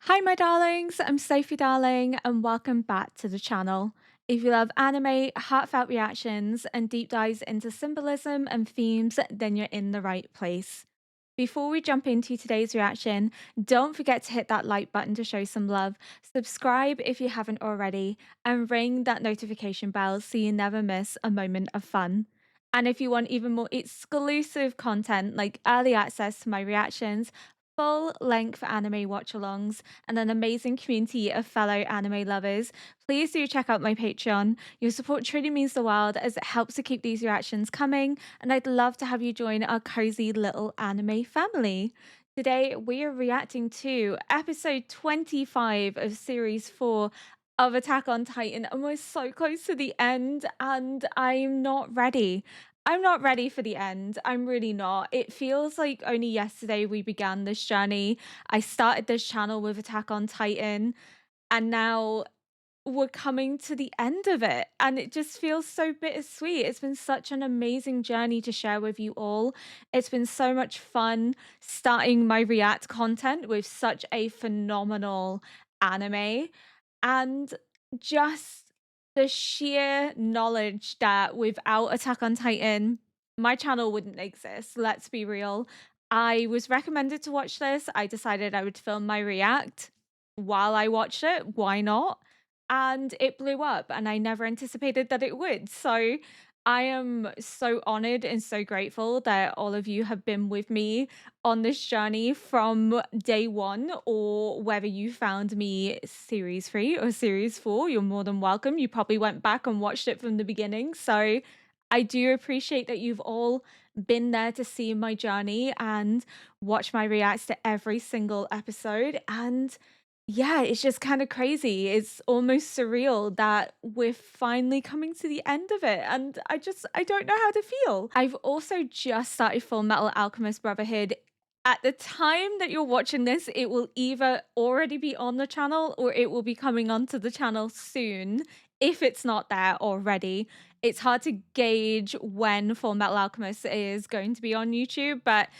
Hi, my darlings. I'm Sophie Darling, and welcome back to the channel. If you love anime, heartfelt reactions, and deep dives into symbolism and themes, then you're in the right place. Before we jump into today's reaction, don't forget to hit that like button to show some love, subscribe if you haven't already, and ring that notification bell so you never miss a moment of fun. And if you want even more exclusive content like early access to my reactions, full length anime watch alongs, and an amazing community of fellow anime lovers, please do check out my Patreon. Your support truly means the world as it helps to keep these reactions coming, and I'd love to have you join our cozy little anime family. Today, we are reacting to episode 25 of series 4 of Attack on Titan, and we're so close to the end, and I'm not ready. I'm not ready for the end. I'm really not. It feels like only yesterday we began this journey. I started this channel with Attack on Titan, and now we're coming to the end of it. And it just feels so bittersweet. It's been such an amazing journey to share with you all. It's been so much fun starting my React content with such a phenomenal anime. And just the sheer knowledge that without Attack on Titan, my channel wouldn't exist. Let's be real. I was recommended to watch this. I decided I would film my react while I watched it. Why not? And it blew up, and I never anticipated that it would. So I am so honored and so grateful that all of you have been with me on this journey from day one, or whether you found me series 3 or series 4, you're more than welcome. You probably went back and watched it from the beginning. So I do appreciate that you've all been there to see my journey and watch my reacts to every single episode. And yeah, it's just kind of crazy. It's almost surreal that we're finally coming to the end of it. And I don't know how to feel. I've also just started Full Metal Alchemist Brotherhood. At the time that you're watching this, it will either already be on the channel or it will be coming onto the channel soon, if it's not there already. It's hard to gauge when Full Metal Alchemist is going to be on YouTube, but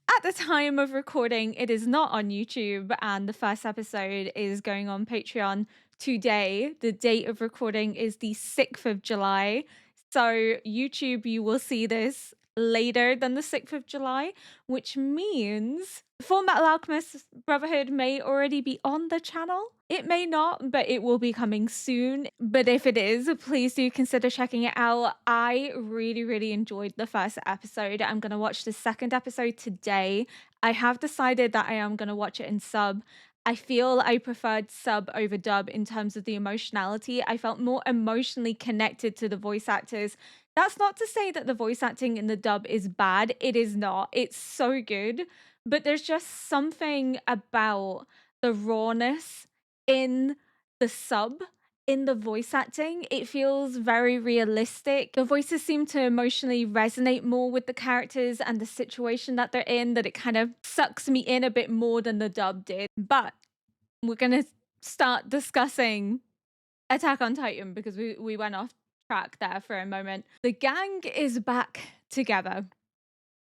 at the time of recording, it is not on YouTube, and the first episode is going on Patreon today. The date of recording is the 6th of July. So, YouTube, you will see this later than the 6th of July, which means Full Metal Alchemist Brotherhood may already be on the channel. It may not, but it will be coming soon. But if it is, please do consider checking it out. I really, really enjoyed the first episode. I'm going to watch the second episode today. I have decided that I am going to watch it in sub. I feel I preferred sub over dub in terms of the emotionality. I felt more emotionally connected to the voice actors. That's not to say that the voice acting in the dub is bad. It is not. It's so good. But there's just something about the rawness in the sub, in the voice acting. It feels very realistic. The voices seem to emotionally resonate more with the characters and the situation that they're in, that it kind of sucks me in a bit more than the dub did. But we're going to start discussing Attack on Titan because we went off track there for a moment. The gang is back together.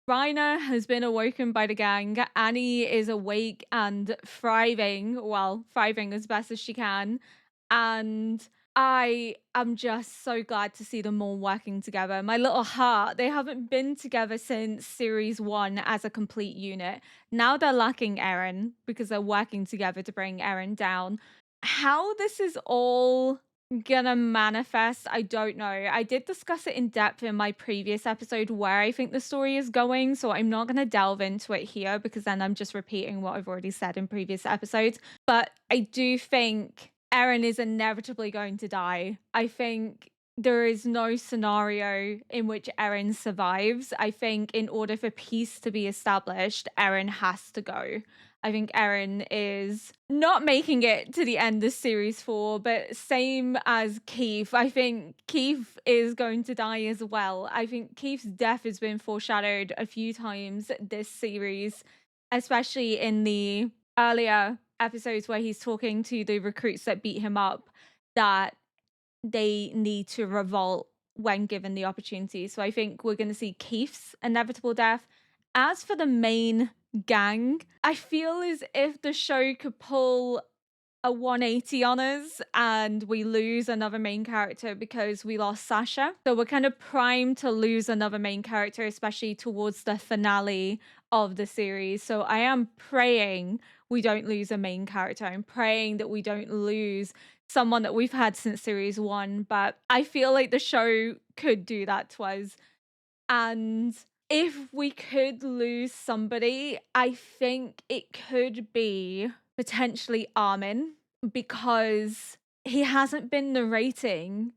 Reiner has been awoken by the gang. Annie is awake and thriving, well, thriving as best as she can. And I am just so glad to see them all working together. My little heart, they haven't been together since series 1 as a complete unit. Now they're lacking Eren because they're working together to bring Eren down. How this is all gonna manifest, I don't know. I did discuss it in depth in my previous episode where I think the story is going, so I'm not gonna delve into it here because then I'm just repeating what I've already said in previous episodes. But I do think Eren is inevitably going to die. I think there is no scenario in which Eren survives. I think in order for peace to be established, Eren has to go. I think Eren is not making it to the end of series 4, but same as Keith. I think Keith is going to die as well. I think Keith's death has been foreshadowed a few times this series, especially in the earlier episodes where he's talking to the recruits that beat him up, that they need to revolt when given the opportunity. So I think we're going to see Keith's inevitable death. As for the main gang, I feel as if the show could pull a 180 on us and we lose another main character because we lost Sasha. So we're kind of primed to lose another main character, especially towards the finale of the series. So I am praying we don't lose a main character. I'm praying that we don't lose someone that we've had since series one, but I feel like the show could do that to us. And if we could lose somebody, I think it could be potentially Armin because he hasn't been narrating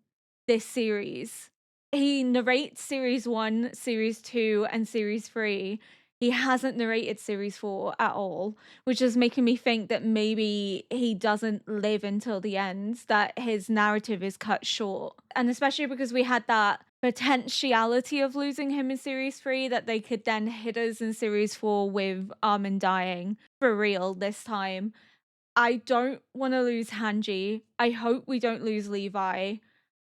this series. He narrates series one, series two, and series three. He hasn't narrated series four at all, which is making me think that maybe he doesn't live until the end, that his narrative is cut short. And especially because we had that potentiality of losing him in series three, that they could then hit us in series four with Armin dying for real this time. I don't want to lose Hanji. I hope we don't lose Levi.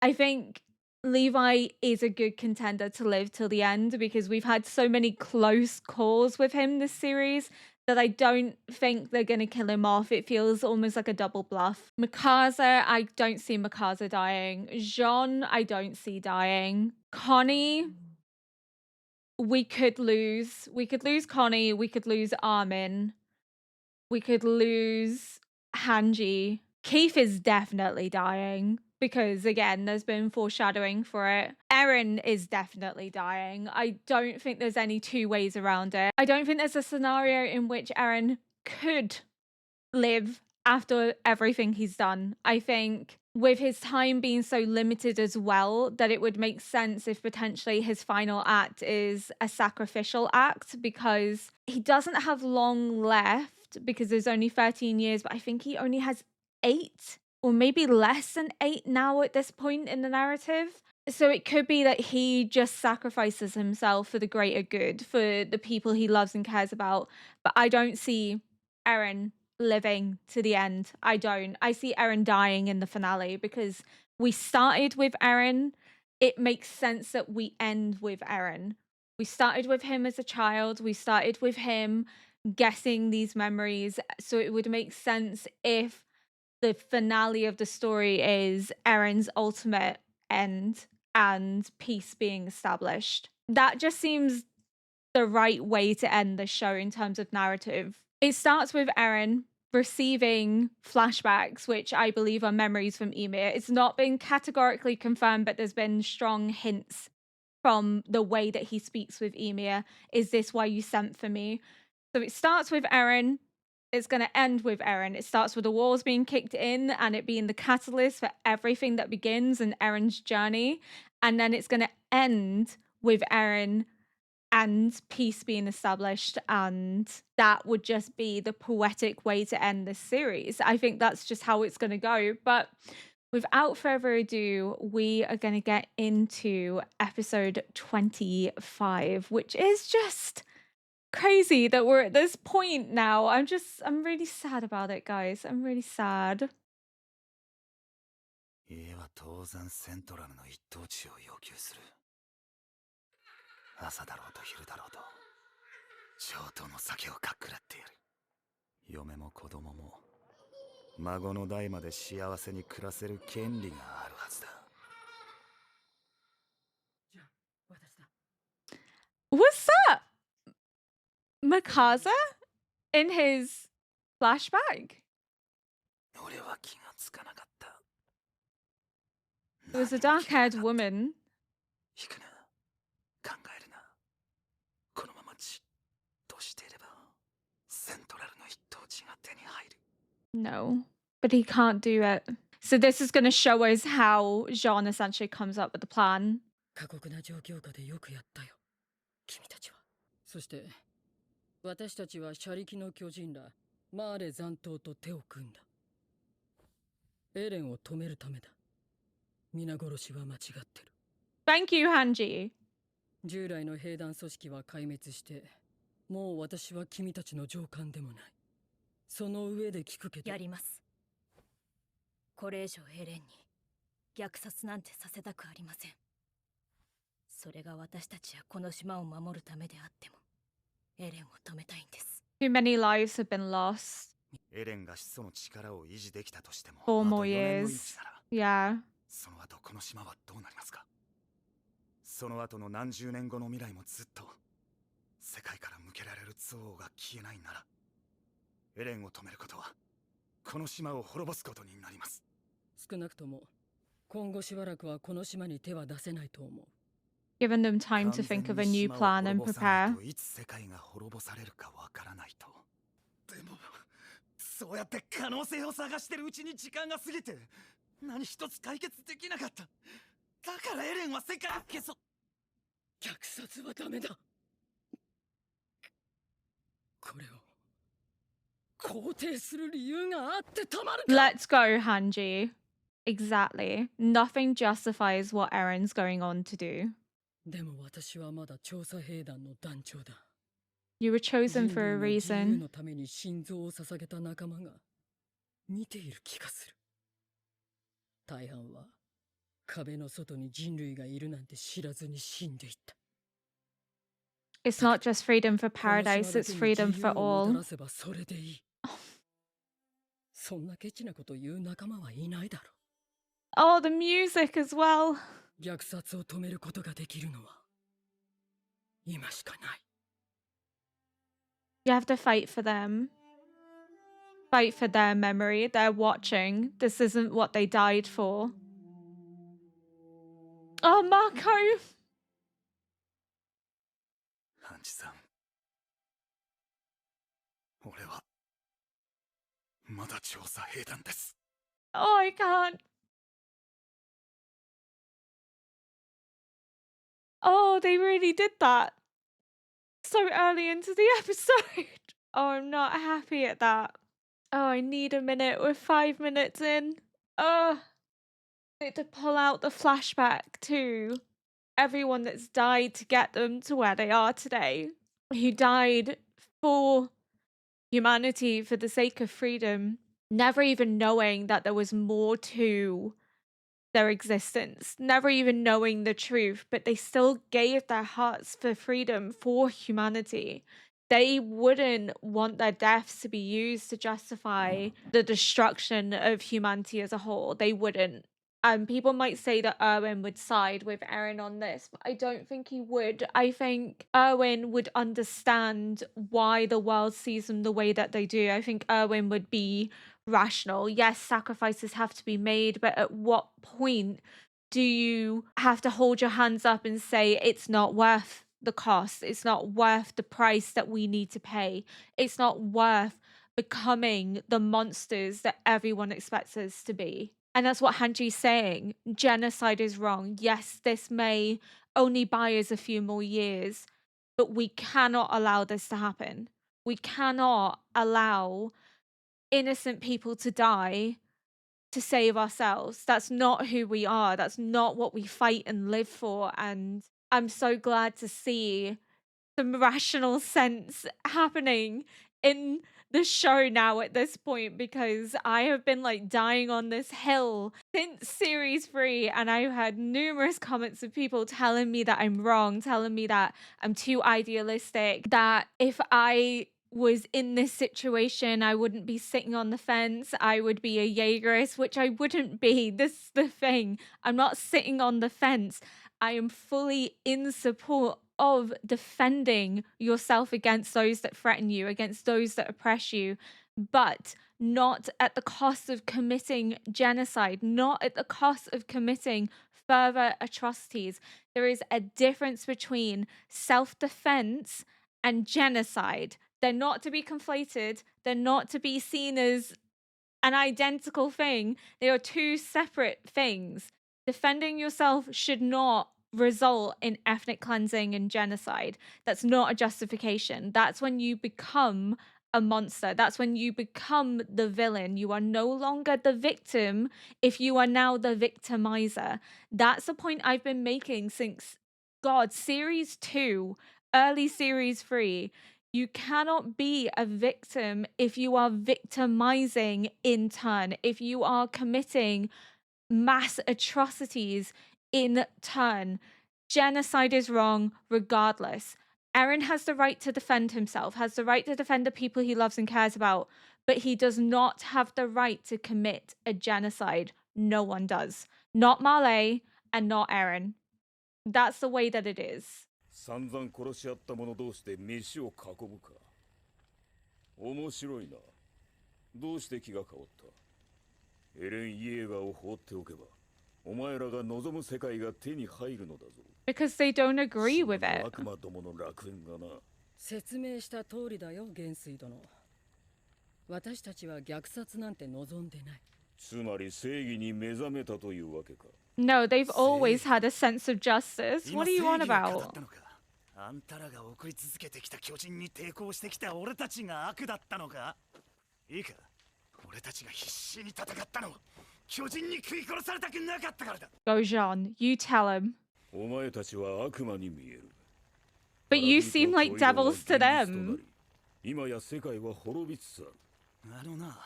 I think Levi is a good contender to live till the end because we've had so many close calls with him this series that I don't think they're going to kill him off. It feels almost like a double bluff. Mikasa, I don't see Mikasa dying. Jean, I don't see dying. Connie, we could lose. We could lose Connie. We could lose Armin. We could lose Hanji. Keith is definitely dying because, again, there's been foreshadowing for it. Eren is definitely dying. I don't think there's any two ways around it. I don't think there's a scenario in which Eren could live after everything he's done. I think with his time being so limited as well, that it would make sense if potentially his final act is a sacrificial act because he doesn't have long left because there's only 13 years, but I think he only has 8 or maybe less than 8 now at this point in the narrative. So it could be that he just sacrifices himself for the greater good, for the people he loves and cares about. But I don't see Eren living to the end. I don't. I see Eren dying in the finale because we started with Eren. It makes sense that we end with Eren. We started with him as a child. We started with him guessing these memories. So it would make sense if the finale of the story is Eren's ultimate end and peace being established. That just seems the right way to end the show in terms of narrative. It starts with Eren receiving flashbacks, which I believe are memories from Ymir. It's not been categorically confirmed, but there's been strong hints from the way that he speaks with Ymir. Is this why you sent for me? So it starts with Eren. It's going to end with Eren. It starts with the walls being kicked in and it being the catalyst for everything that begins and Eren's journey. And then it's going to end with Eren and peace being established, and that would just be the poetic way to end this series. I think that's just how it's going to go. But without further ado, we are going to get into episode 25, which is just crazy that we're at this point now. I'm really sad about it, guys. I'm really sad. 家は当然セントラルの一等地を要求する。朝だろうと昼だろうと上等の酒をかっくらってやる。嫁も子供も孫の代まで幸せに暮らせる権利があるはずだ。じゃあ私だ。What's that? Mikasa in his flashback? 俺は気がつかなかった。It was a dark-haired woman. 引くな。考えるな。このままじっとしていればセントラルの一等地が手に入る。No, but he can't do it. So this is going to show us how Jean essentially comes up with the plan. 過酷な状況下でよくやったよ、君たちは。そして私たちは車力の巨人らマーレ残党と手を組んだ。エレンを止めるためだ。皆殺しは間違ってる。Thank you, Hanji. 従来の兵団組織は壊滅して、もう私は君たちの上官でもない。その上で聞くけど。やります。これ以上エレンに虐殺なんてさせたくありません。それが私たちやこの島を守るためであっても、エレンを止めたいんです。Too many lives have been lost. エレンが始祖の力を維持できたとしても、 4 more あと4年の years. 命なら、 Yeah. その後この島はどうなりますか？その後の何十年後の未来もずっと世界から向けられる憎悪が消えないなら、エレンを止めることはこの島を滅ぼすことになります。少なくとも今後しばらくはこの島に手は出せないと思う。 Giving them time to think of a new plan and prepare. いつ世界が滅ぼされるかわからないと。でもそうやって可能性を探してるうちに時間が過ぎて、何一つ解決できなかった。だからエレンは世界を消そう。虐殺はダメだ。これを肯定する理由があってたまるか。 Let's go, Hanji. Exactly. Nothing justifies what Eren's going on to do. でも私はまだ調査兵団の団長だ。 You were chosen 人 for a 類の自由 reason. のために心臓を捧げた仲間が見ている気がする。大半は壁の外に人類がいるなんて知らずに死んでいった。 It's not just freedom for この島 paradise, だ it's けに freedom 自由 for をもた all. らせばそれでいい。そんなケチなこと言う仲間はいないだろ Oh, the music as well. う。虐殺を止めることができるのは今しかない。 You have to fight for them. Fight for their memory. They're watching. This isn't what they died for. Oh, Marco! ハンジさん、俺はまだ調査兵団です。 Oh, I can't. Oh, they really did that so early into the episode. Oh, I'm not happy at that. Oh, I need a minute. We're 5 minutes in. Oh, I need to pull out the flashback to everyone that's died to get them to where they are today, who died for humanity for the sake of freedom, never even knowing that there was more to their existence, never even knowing the truth, but they still gave their hearts for freedom, for humanity. They wouldn't want their deaths to be used to justify the destruction of humanity as a whole. They wouldn't. People might say that Erwin would side with Eren on this, but I don't think he would. I think Erwin would understand why the world sees them the way that they do. I think Erwin would be rational. Yes, sacrifices have to be made, but at what point do you have to hold your hands up and say it's not worth the cost? It's not worth the price that we need to pay. It's not worth becoming the monsters that everyone expects us to be. And that's what Hanji's saying. Genocide is wrong. Yes, this may only buy us a few more years, but we cannot allow this to happen. We cannot allow innocent people to die to save ourselves. That's not who we are. That's not what we fight and live for. And I'm so glad to see some rational sense happening in the show now at this point, because I have been like dying on this hill since series 3, and I've had numerous comments of people telling me that I'm wrong, telling me that I'm too idealistic, that if I was in this situation, I wouldn't be sitting on the fence. I would be a Jaegerist, which I wouldn't be. This is the thing. I'm not sitting on the fence. I am fully in support of defending yourself against those that threaten you, against those that oppress you, but not at the cost of committing genocide, not at the cost of committing further atrocities. There is a difference between self-defense and genocide. They're not to be conflated. They're not to be seen as an identical thing. They are two separate things. Defending yourself should not result in ethnic cleansing and genocide. That's not a justification. That's when you become a monster. That's when you become the villain. You are no longer the victim if you are now the victimizer. That's the point I've been making since, God, series 2, early series 3. You cannot be a victim if you are victimizing in turn, if you are committing mass atrocities in turn. Genocide is wrong regardless. Eren has the right to defend himself, has the right to defend the people he loves and cares about, but he does not have the right to commit a genocide. No one does. Not Marley and not Eren. That's the way that it is. 散々殺し合った者同士で飯を囲むか。面白いな。どうして気が変わった？エレン・イエーガーを放っておけば、お前らが望む世界が手に入るのだぞ。Because they don't agree with it. 悪魔どもの楽園がな。説明した通りだよ、元帥殿。私たちは虐殺なんて望んでない。つまり正義に目覚めたというわけか。No, they've always had a sense of justice. What are you on about? あんたらが送り続けてきた巨人に抵抗してきた俺たちが悪だったのか？いいか、俺たちが必死に戦ったのは巨人に食い殺されたくなかったからだ。Go, Jean. You tell him. お前たちは悪魔に見える。But you seem like devils to them. 今や世界は滅びつつある。あのな、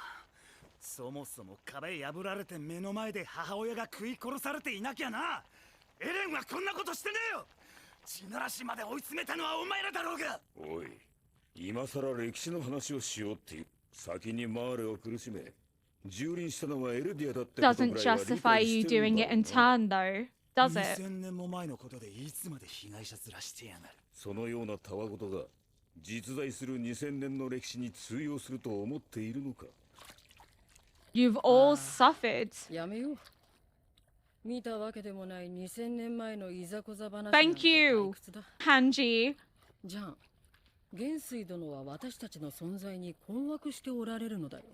そもそも壁破られて目の前で母親が食い殺されていなきゃな、エレンはこんなことしてねえよ。地ならしまで追い詰めたのはお前らだろうが。おい、今さら歴史の話をしようって先にマーレを苦しめ、蹂躙したのはエルディアだってことぐ Doesn't らいは理 justify 解 you してるん doing だ it ろ in うな。 turn, though. Does it? 2000年も前のことでいつまで被害者面してやがる。そのようなたわごとが実在する2000年の歴史に通用すると思っているのか。 You've all suffered. やめよう。見たわけでもない2000年前のいざこざ話なん Thank て you, 退屈だ。 Hanji. じゃあ、元帥殿は私たちの存在に困惑しておられるのだよ。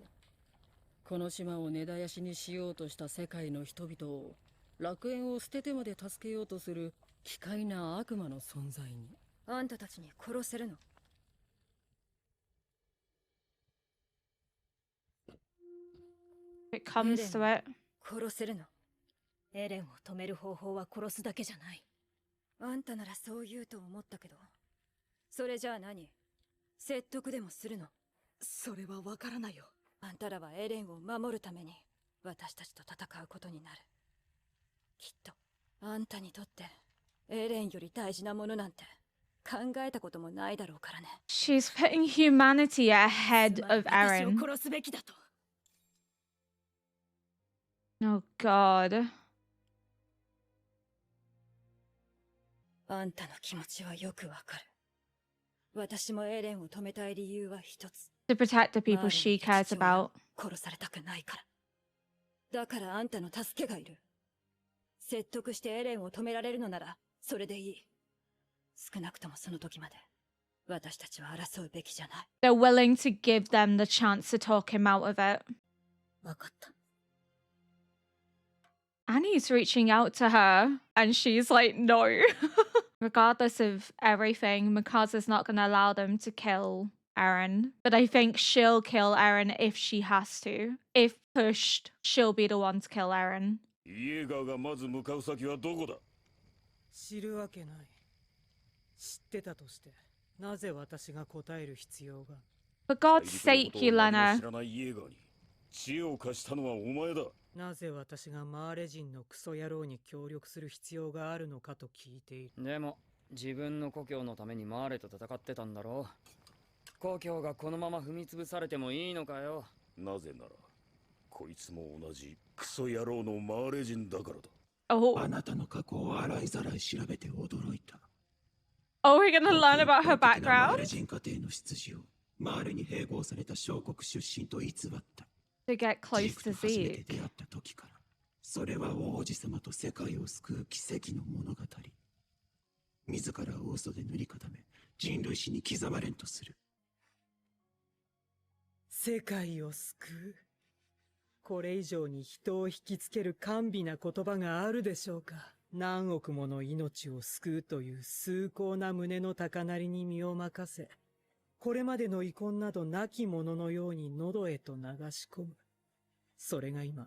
この島を根絶やしにしようとした世界の人々を楽園を捨ててまで助けようとする奇怪な悪魔の存在に。あんたたちに殺せるの？ It comes to it. 殺せるの？エレンを止める方法は殺すだけじゃない。あんたならそう言うと思ったけど、それじゃあ何？説得でもするの？それはわからないよ。あんたらはエレンを守るために私たちと戦うことになる。きっとあんたにとってエレンより大事なものなんて考えたこともないだろうからね。 She's putting humanity ahead つまり of 私を Eren. 殺すべきだと。 Oh, God. あんたの気持ちはよくわかる。私もエレンを止めたい理由は一つ。 To protect the マー people レ she に父親 cares about. を殺されたくないから。だからあんたの助けがいる。説得してエレンを止められるのならそれでいい。少なくともその時まで私たちは争うべきじゃない。 They're willing to give them the chance to talk him out of it. わかった。 Annie's reaching out to her, and she's like, no. Regardless of everything, Mikasa's not going to allow them to kill Eren. But I think she'll kill Eren if she has to. If pushed, she'll be the one to kill Eren. イエーガーがまず向かう先はどこだ？知るわけない。知ってたとして、なぜ私が答える必要が？ For God's sake, 知ら Yelena. ないイエーガーに知恵を貸したのはお前だ。なぜ私がマーレ人のクソ野郎に協力する必要があるのかと聞いている。でも自分の故郷のためにマーレと戦ってたんだろう。故郷がこのまま踏み潰されてもいいのかよ。なぜならこいつも同じクソ野郎のマーレ人だからだ。Oh, あなたの過去を洗いざらい調べて驚いた。 oh, we're gonna learn about her マー background レ人家庭の出自をマーレに併合された小国出身と偽った。 to get ジ close ーク to と初めて Zeke. 出会った時から、それは王子様と世界を救う奇跡の物語。自らを嘘で塗り固め、人類史に刻まれんとする。世界を救う。これ以上に人を引きつける甘美な言葉があるでしょうか。何億もの命を救うという崇高な胸の高鳴りに身を任せ、これまでの遺恨などなきもののように喉へと流し込む。それが今、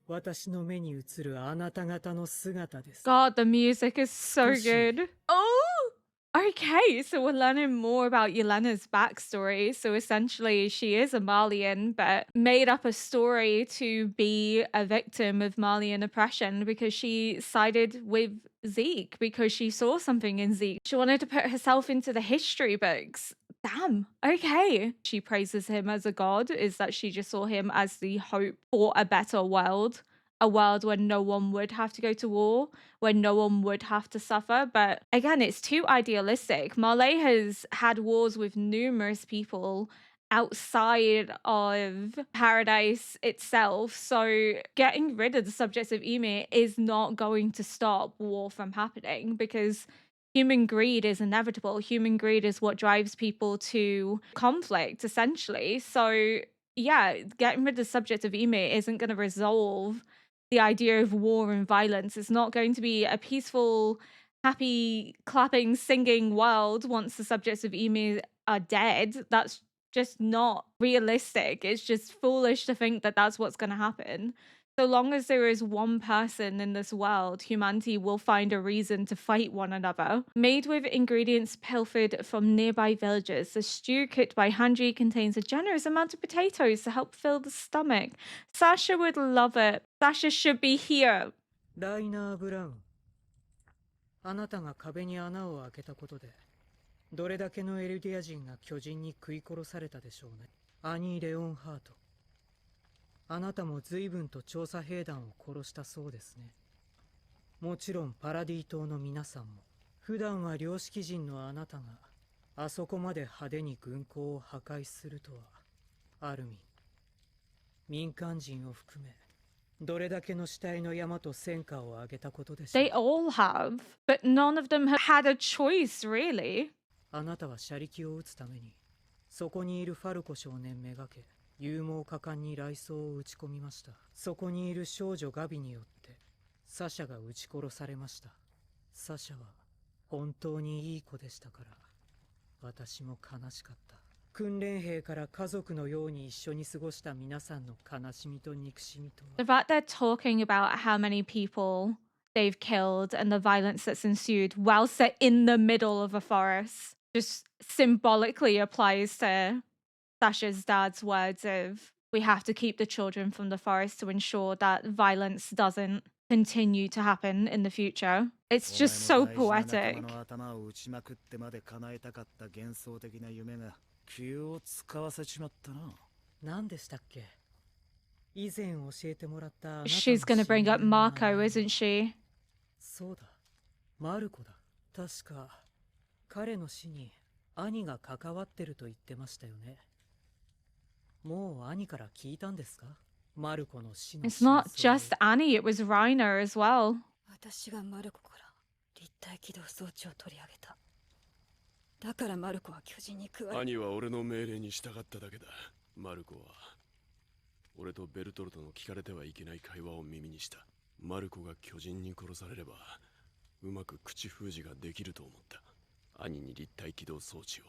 私の目に映るあなた方の姿です。 God, the music is so Push good. Oh, okay. So we're learning more about Yelena's backstory. So essentially, she is a Malian, but made up a story to be a victim of Malian oppression because she sided with Zeke because she saw something in Zeke. She wanted to put herself into the history books. Damn. Okay. She praises him as a god, is that she just saw him as the hope for a better world, a world where no one would have to go to war, where no one would have to suffer. But again, it's too idealistic. Marley has had wars with numerous people outside of paradise itself. So getting rid of the subjects of Ymir is not going to stop war from happening, because human greed is inevitable. Human greed is what drives people to conflict, essentially. So, yeah, getting rid of the subject of Ymir isn't going to resolve the idea of war and violence. It's not going to be a peaceful, happy, clapping, singing world once the subjects of Ymir are dead. That's just not realistic. It's just foolish to think that that's what's going to happen. So long as there is one person in this world, humanity will find a reason to fight one another. Made with ingredients pilfered from nearby villages, the stew cooked by Hanji contains a generous amount of potatoes to help fill the stomach. Sasha would love it. Sasha should be here. ライナー・ブラウン、あなたが壁に穴を開けたことで、どれだけのエルディア人が巨人に食い殺されたでしょうね。アニー・レオンハート、あなたも随分と調査兵団を殺したそうですね。もちろんパラディ島の皆さんも。普段は良識人のあなたがあそこまで派手に軍港を破壊するとは、アルミン、民間人を含めどれだけの死体の山と戦果を上げたことでしょう。 They all have, but none of them have had a choice, really. あなたは車力を撃つためにそこにいるファルコ少年めがけ、勇猛果敢に雷槍を撃ち込みました。そこにいる少女ガビによってサシャが撃ち殺されました。サシャは本当にいい子でしたから、私も悲しかった。訓練兵から家族のように一緒に過ごした皆さんの悲しみと憎しみとは。 The fact they're talking about how many people they've killed and the violence that's ensued whilst they're in the middle of a forest just symbolically applies to Sasha's dad's words of, we have to keep the children from the forest to ensure that violence doesn't continue to happen in the future. It's just so poetic. 気を使わせちまったな。何でしたっけ？以前教えてもらったあなたの She's gonna bring up Marco, isn't she? そうだ、マルコだ。確か彼の死に兄が関わってると言ってましたよね。もう兄から聞いたんですか？マルコの死の It's 真 not 相を。 just Annie, it was Reiner as well. 私がマルコから立体起動装置を取り上げた。だからマルコは巨人に食われ。兄は俺の命令に従っただけだ。マルコは俺とベルトルトの聞かれてはいけない会話を耳にした。マルコが巨人に殺されればうまく口封じができると思った。兄に立体起動装置を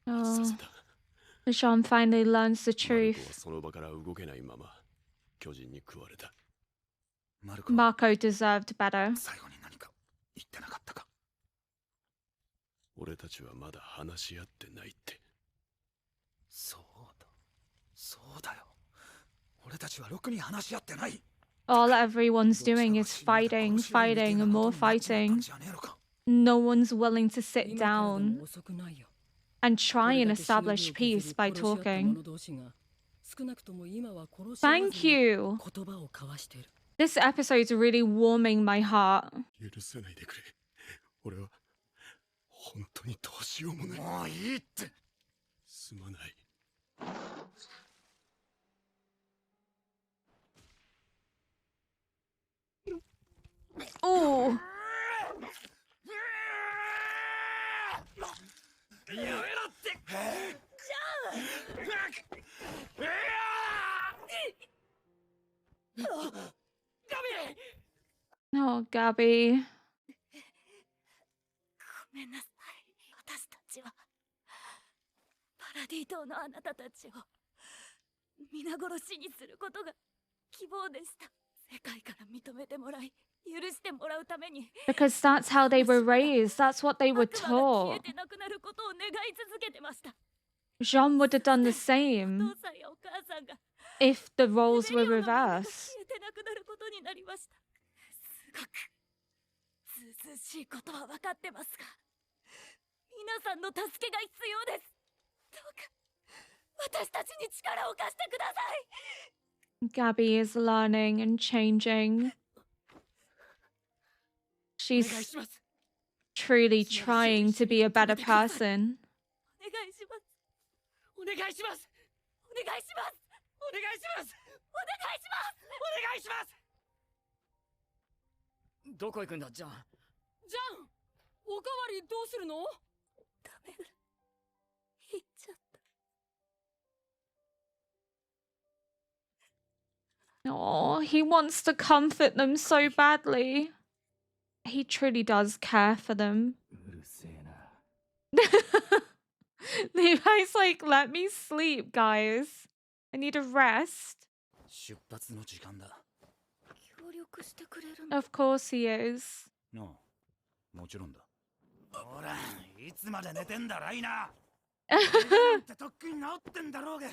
さ Oh, せた。 Jean finally learns the マルコ truth. はその場から動けないまま巨人に食われた。マルコ、 Marco deserved better. 最後に何か言ってなかったか？俺たちはまだ話し合ってないって。そうだ、そうだよ。俺たちはろくに話し合ってない。 All everyone's doing is fighting, fighting, and more fighting. No one's willing to sit 今からで down も遅くないよ。 and try これ and だけしのぎを establish 削 peace り by 殺し合った talking. 者同士が少なくとも今は殺し合わず Thank に you. 言葉を交わしている。 This episode's really warming my heart. 許せないでくれ。俺は本当にどうしようもない。もういいって。すまない。 Oh, やめろって。oh, Gabby. ごめんなさい。私たちはパラディ島のあなたたちを皆殺しにすることが希望でした。世界から認めてもらい、許してもらうために Because that's how they were raised. That's what they were 悪魔が消え taught. てなくなることを願い続けてました。 Jean would have done the お same 父さんやお母さんが if the roles レベ were リオのみんなが reversed. 消えてなくなることになりました。すごくずうずうしいことは分かってますが、皆さんの助けが必要です。Gabby is learning and changing. お願い She's します truly trying to be a better person. お願いしますお願いしますお願いしますお願いしますお願いしますお願いしますどこ行くんだジャンジャンおかわりどうするのダメだ。行っちゃった。 Oh, he wants to comfort them so badly. He truly does care for them. うるせえな。 Levi's like, let me sleep, guys. I need a rest. 出発の時間だ。協力してくれるの？ Of course he is. なあ、もちろんだ。ほら、いつまで寝てんだライナー。なんてとっくに治ってんだろうが。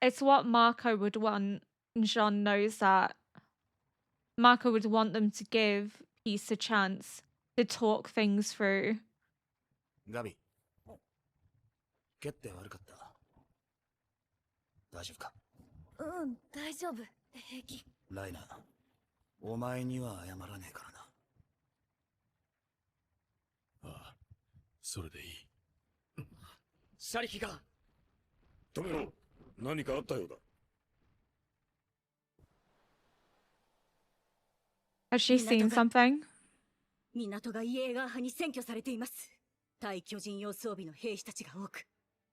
It's what Marco would want. Jean knows that. Marco would want them to give Peace a chance to talk things through. ガビ、蹴って悪かった。大丈夫か？うん、大丈夫。平気。ライナー、お前には謝らねえからな。ああ、それでいい。車力が止めろ。何かあったようだ。 Has she seen something? 港がイエーガー派に占拠されています。対巨人用装備の兵士たちが多く、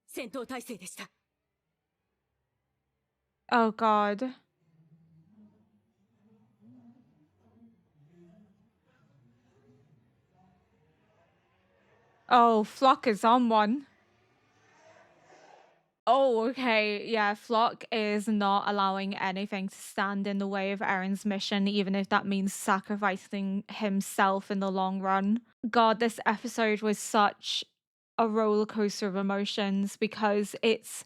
戦闘態勢でした。 Oh god. Oh, Flock is on one. Oh, okay. Yeah, Flock is not allowing anything to stand in the way of Eren's mission, even if that means sacrificing himself in the long run. God, this episode was such a roller coaster of emotions because it's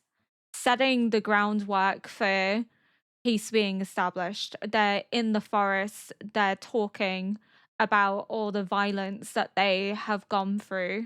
setting the groundwork for peace being established. They're in the forest, they're talking about all the violence that they have gone through,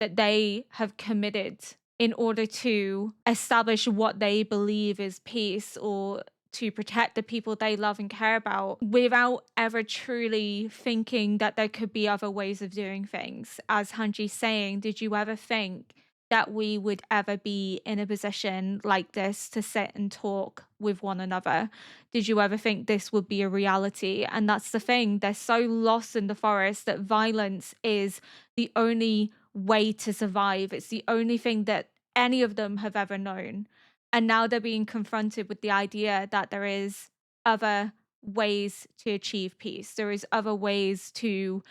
that they have committed in order to establish what they believe is peace or to protect the people they love and care about without ever truly thinking that there could be other ways of doing things. As Hanji's saying, did you ever think that we would ever be in a position like this to sit and talk with one another? Did you ever think this would be a reality? And that's the thing. They're so lost in the forest that violence is the only way to survive. It's the only thing that any of them have ever known. And now they're being confronted with the idea that there is other ways to achieve peace. There is other ways to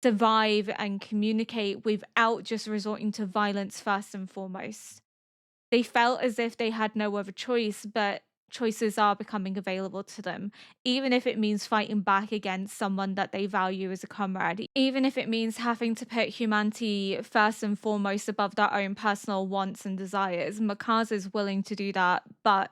survive and communicate without just resorting to violence first and foremost. They felt as if they had no other choice, but choices are becoming available to them, even if it means fighting back against someone that they value as a comrade, even if it means having to put humanity first and foremost above their own personal wants and desires. Makaz is willing to do that, but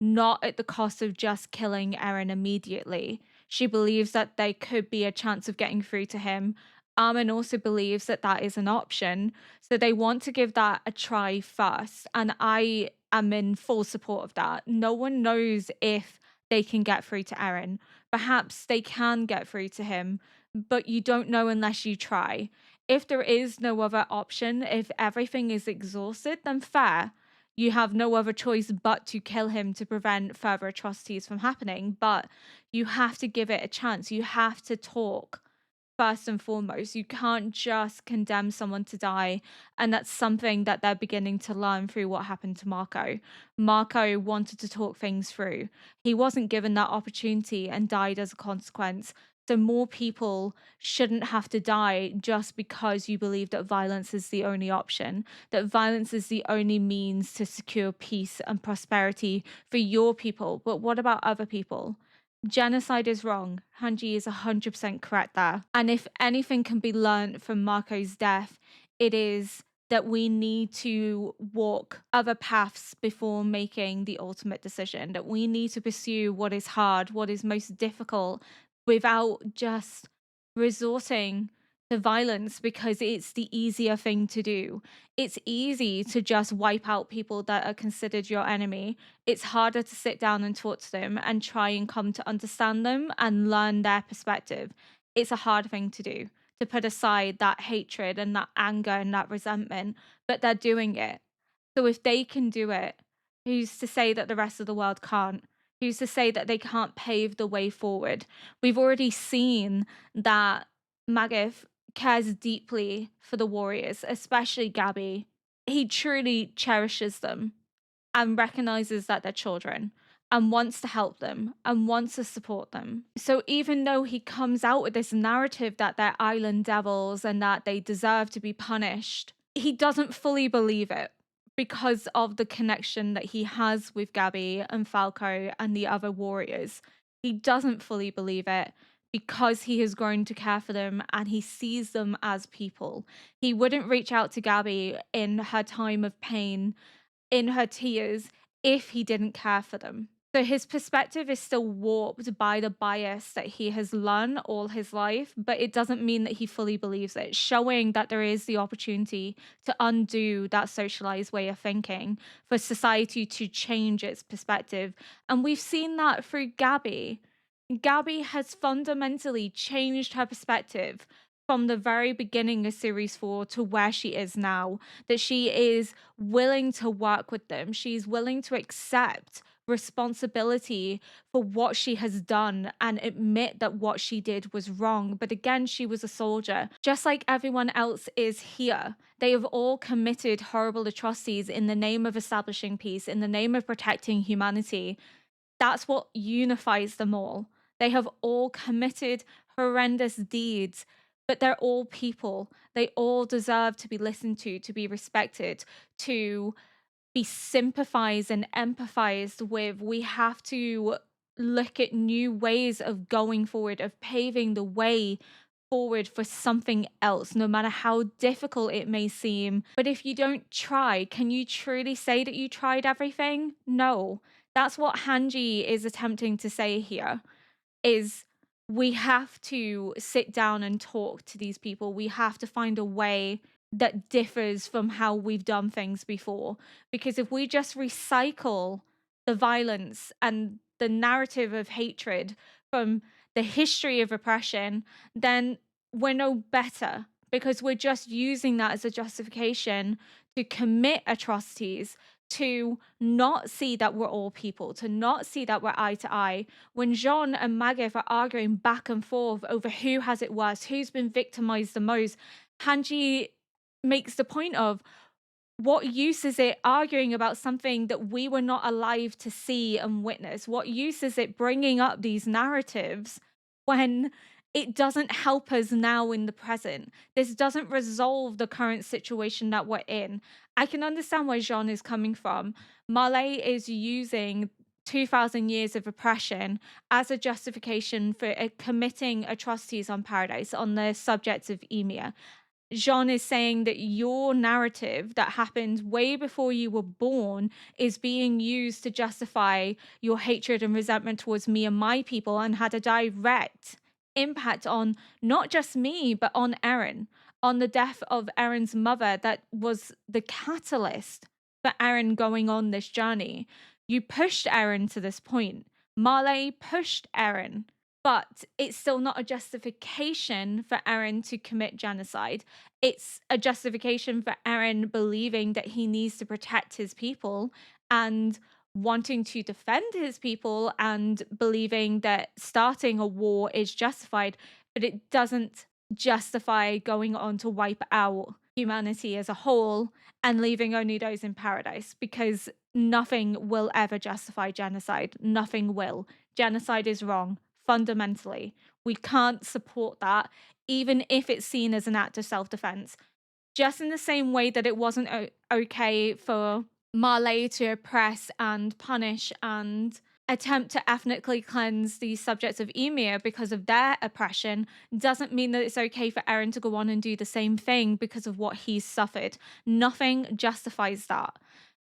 not at the cost of just killing Eren immediately. She believes that there could be a chance of getting through to him. Armin also believes that that is an option. So they want to give that a try first. And I am in full support of that. No one knows if they can get through to Eren. Perhaps they can get through to him, but you don't know unless you try. If there is no other option, if everything is exhausted, then fair. You have no other choice but to kill him to prevent further atrocities from happening. But you have to give it a chance. You have to talk first and foremost. You can't just condemn someone to die. And that's something that they're beginning to learn through what happened to Marco. Marco wanted to talk things through. He wasn't given that opportunity and died as a consequence. So more people shouldn't have to die just because you believe that violence is the only option, that violence is the only means to secure peace and prosperity for your people. But what about other people? Genocide is wrong. Hanji is 100% correct there. And if anything can be learned from Marco's death, it is that we need to walk other paths before making the ultimate decision, that we need to pursue what is hard, what is most difficult, without just resorting to violence because it's the easier thing to do. It's easy to just wipe out people that are considered your enemy. It's harder to sit down and talk to them and try and come to understand them and learn their perspective. It's a hard thing to do, to put aside that hatred and that anger and that resentment, but they're doing it. So if they can do it, who's to say that the rest of the world can't? Who's to say that they can't pave the way forward? We've already seen that Magif cares deeply for the warriors, especially Gabby. He truly cherishes them and recognizes that they're children and wants to help them and wants to support them. So even though he comes out with this narrative that they're island devils and that they deserve to be punished, he doesn't fully believe it because of the connection that he has with Gabby and Falco and the other warriors. He doesn't fully believe it because he has grown to care for them and he sees them as people. He wouldn't reach out to Gabby in her time of pain, in her tears, if he didn't care for them. So his perspective is still warped by the bias that he has learned all his life, but it doesn't mean that he fully believes it, showing that there is the opportunity to undo that socialized way of thinking, for society to change its perspective. And we've seen that through Gabby. Gabby has fundamentally changed her perspective from the very beginning of series 4 to where she is now, that she is willing to work with them. She's willing to accept responsibility for what she has done and admit that what she did was wrong. But again, she was a soldier, just like everyone else is here. They have all committed horrible atrocities in the name of establishing peace, in the name of protecting humanity. That's what unifies them all. They have all committed horrendous deeds, but they're all people. They all deserve to be listened to be respected, to be sympathized and empathized with. We have to look at new ways of going forward, of paving the way forward for something else, no matter how difficult it may seem. But if you don't try, can you truly say that you tried everything? No. That's what Hanji is attempting to say here, is we have to sit down and talk to these people. We have to find a way that differs from how we've done things before. Because if we just recycle the violence and the narrative of hatred from the history of oppression, then we're no better, because we're just using that as a justification to commit atrocities, to not see that we're all people, to not see that we're eye to eye. When Jean and Magif are arguing back and forth over who has it worse, who's been victimized the most, Hanji makes the point of, what use is it arguing about something that we were not alive to see and witness? What use is it bringing up these narratives when it doesn't help us now in the present? This doesn't resolve the current situation that we're in. I can understand where Jean is coming from. Marley is using 2,000 years of oppression as a justification for committing atrocities on Paradise, on the subjects of Emir. Jean is saying that your narrative that happened way before you were born is being used to justify your hatred and resentment towards me and my people, and had a direct impact on not just me, but on Eren, on the death of Eren's mother, that was the catalyst for Eren going on this journey. You pushed Eren to this point. Marley pushed Eren, but it's still not a justification for Eren to commit genocide. It's a justification for Eren believing that he needs to protect his people and wanting to defend his people and believing that starting a war is justified, but it doesn't justify going on to wipe out humanity as a whole and leaving only those in paradise, because nothing will ever justify genocide. Nothing will. Genocide is wrong. Fundamentally, we can't support that, even if it's seen as an act of self-defense. Just in the same way that it wasn't okay for Marley to oppress and punish and attempt to ethnically cleanse the subjects of Emir because of their oppression, doesn't mean that it's okay for Eren to go on and do the same thing because of what he's suffered. Nothing justifies that.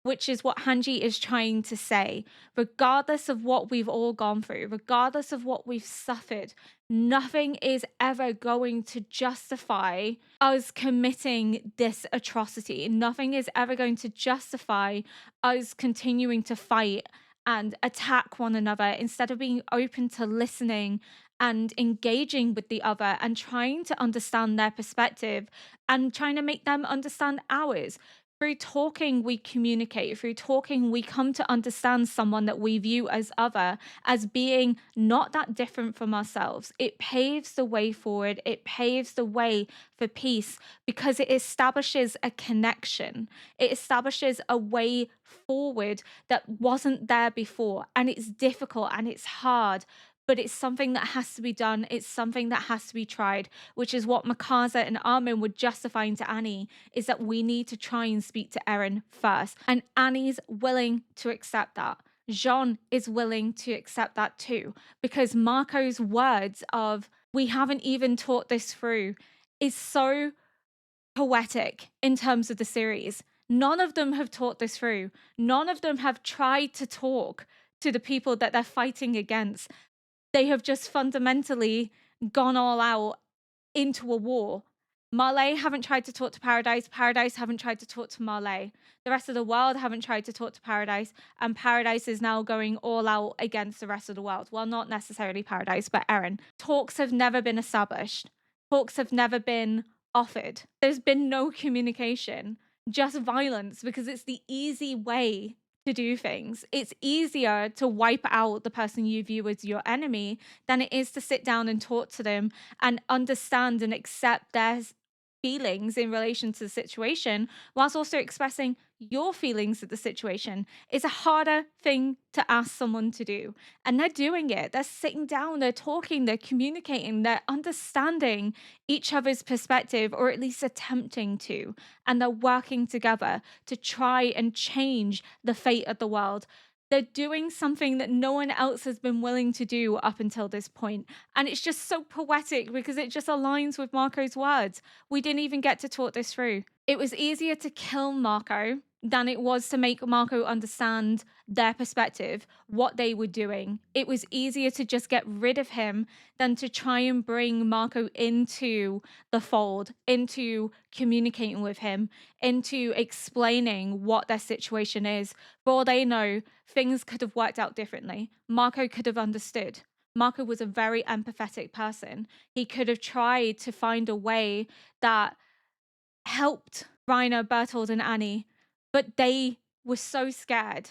which is what Hanji is trying to say. Regardless of what we've all gone through, regardless of what we've suffered, nothing is ever going to justify us committing this atrocity. Nothing is ever going to justify us continuing to fight and attack one another instead of being open to listening and engaging with the other and trying to understand their perspective and trying to make them understand ours. Through talking, we communicate. Through talking, we come to understand someone that we view as other, as being not that different from ourselves. It paves the way forward. It paves the way for peace because it establishes a connection. It establishes a way forward that wasn't there before. And it's difficult and it's hard, but it's something that has to be done. It's something that has to be tried, which is what Mikasa and Armin were justifying to Annie, is that we need to try and speak to Eren first. And Annie's willing to accept that. Jean is willing to accept that too, because Marco's words of, we haven't even talked this through, is so poetic in terms of the series. None of them have talked this through. None of them have tried to talk to the people that they're fighting against. They have just fundamentally gone all out into a war. Marley haven't tried to talk to Paradise. Paradise haven't tried to talk to Marley. The rest of the world haven't tried to talk to Paradise. And Paradise is now going all out against the rest of the world. Well, not necessarily Paradise, but Eren. Talks have never been established. Talks have never been offered. There's been no communication, just violence, because it's the easy way to do things. It's easier to wipe out the person you view as your enemy than it is to sit down and talk to them and understand and accept their feelings in relation to the situation, whilst also expressing your feelings of the situation. Is a harder thing to ask someone to do. And they're doing it. They're sitting down, they're talking, they're communicating, they're understanding each other's perspective, or at least attempting to. And they're working together to try and change the fate of the world. They're doing something that no one else has been willing to do up until this point. And it's just so poetic because it just aligns with Marco's words. We didn't even get to talk this through. It was easier to kill Marco than it was to make Marco understand their perspective, what they were doing. It was easier to just get rid of him than to try and bring Marco into the fold, into communicating with him, into explaining what their situation is. For all they know, things could have worked out differently. Marco could have understood. Marco was a very empathetic person. He could have tried to find a way that helped Reiner, Bertold, and Annie, but they were so scared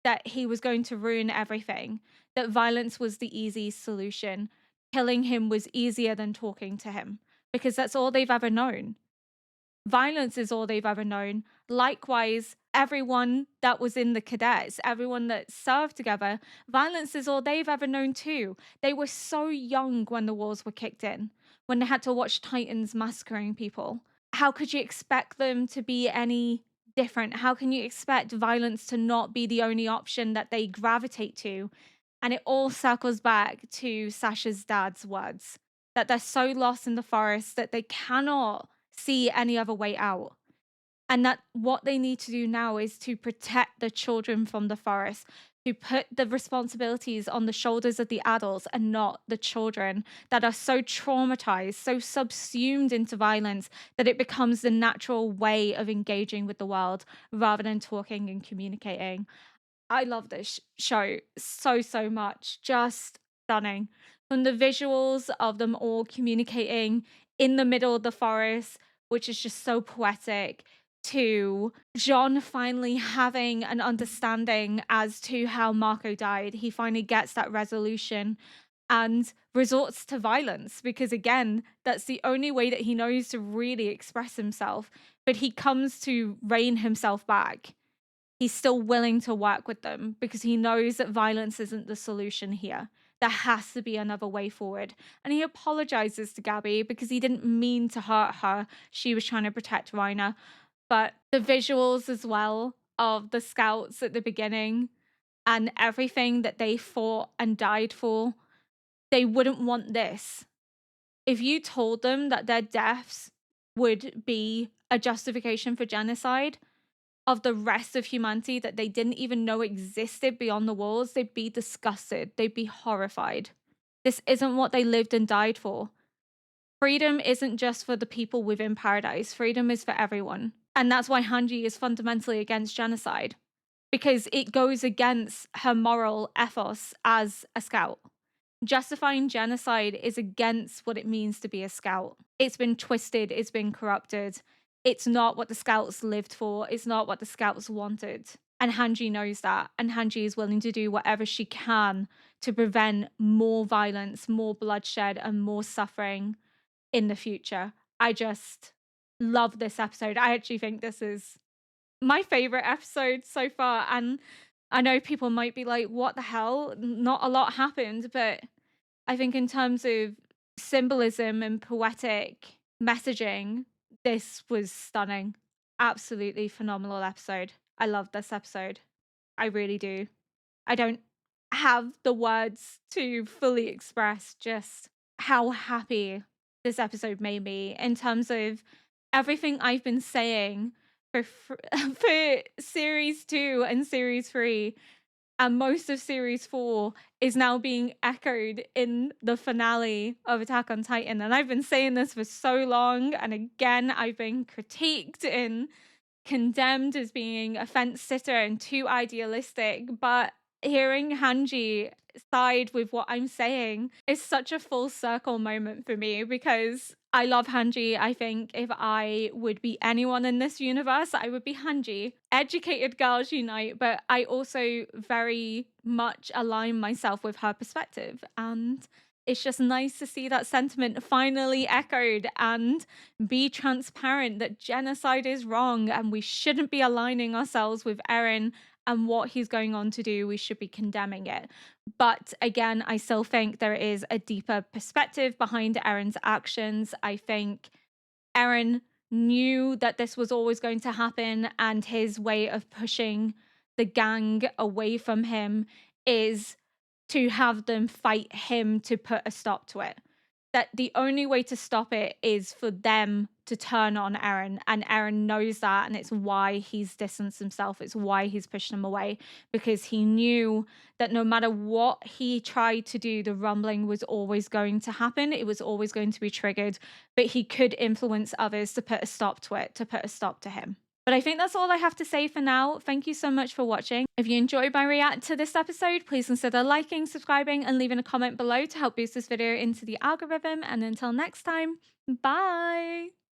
that he was going to ruin everything, that violence was the easy solution. Killing him was easier than talking to him, because that's all they've ever known. Violence is all they've ever known. Likewise, everyone that was in the cadets, everyone that served together, violence is all they've ever known too. They were so young when the wars were kicked in, when they had to watch Titans massacring people. How could you expect them to be any different? How can you expect violence to not be the only option that they gravitate to? And it all circles back to Sasha's dad's words, that they're so lost in the forest that they cannot see any other way out. And that what they need to do now is to protect the children from the forest, to put the responsibilities on the shoulders of the adults and not the children that are so traumatized, so subsumed into violence that it becomes the natural way of engaging with the world rather than talking and communicating. I love this show so much. Just stunning. From the visuals of them all communicating in the middle of the forest, which is just so poetic, to John finally having an understanding as to how Marco died. He finally gets that resolution and resorts to violence because, again, that's the only way that he knows to really express himself. But he comes to rein himself back. He's still willing to work with them because he knows that violence isn't the solution here. There has to be another way forward. And he apologizes to Gabby because he didn't mean to hurt her. She was trying to protect Reiner. But the visuals as well of the scouts at the beginning and everything that they fought and died for, they wouldn't want this. If you told them that their deaths would be a justification for genocide, of the rest of humanity that they didn't even know existed beyond the walls, they'd be disgusted. They'd be horrified. This isn't what they lived and died for. Freedom isn't just for the people within paradise. Freedom is for everyone. And that's why Hanji is fundamentally against genocide, because it goes against her moral ethos as a scout. Justifying genocide is against what it means to be a scout. It's been twisted, it's been corrupted. It's not what the scouts lived for, it's not what the scouts wanted. And Hanji knows that, and Hanji is willing to do whatever she can to prevent more violence, more bloodshed, and more suffering in the future. I just love this episode. I actually think this is my favorite episode so far. And I know people might be like, what the hell? Not a lot happened. But I think in terms of symbolism and poetic messaging, this was stunning. Absolutely phenomenal episode. I love this episode. I really do. I don't have the words to fully express just how happy this episode made me in terms of everything I've been saying for for series 2 and series 3 and most of series 4 is now being echoed in the finale of Attack on Titan. And I've been saying this for so long, and again I've been critiqued and condemned as being a fence sitter and too idealistic, but hearing Hanji side with what I'm saying is such a full circle moment for me, because I love Hanji. I think if I would be anyone in this universe, I would be Hanji. Educated girls unite, but I also very much align myself with her perspective. And it's just nice to see that sentiment finally echoed and be transparent that genocide is wrong and we shouldn't be aligning ourselves with Eren and what he's going on to do. We should be condemning it. But again, I still think there is a deeper perspective behind Eren's actions. I think Eren knew that this was always going to happen, and his way of pushing the gang away from him is to have them fight him to put a stop to it. That the only way to stop it is for them to turn on Eren, and Eren knows that, and it's why he's distanced himself. It's why he's pushed him away, because he knew that no matter what he tried to do, the rumbling was always going to happen. It was always going to be triggered, but he could influence others to put a stop to it, to put a stop to him. But I think that's all I have to say for now. Thank you so much for watching. If you enjoyed my react to this episode, please consider liking, subscribing, and leaving a comment below to help boost this video into the algorithm. And until next time, bye!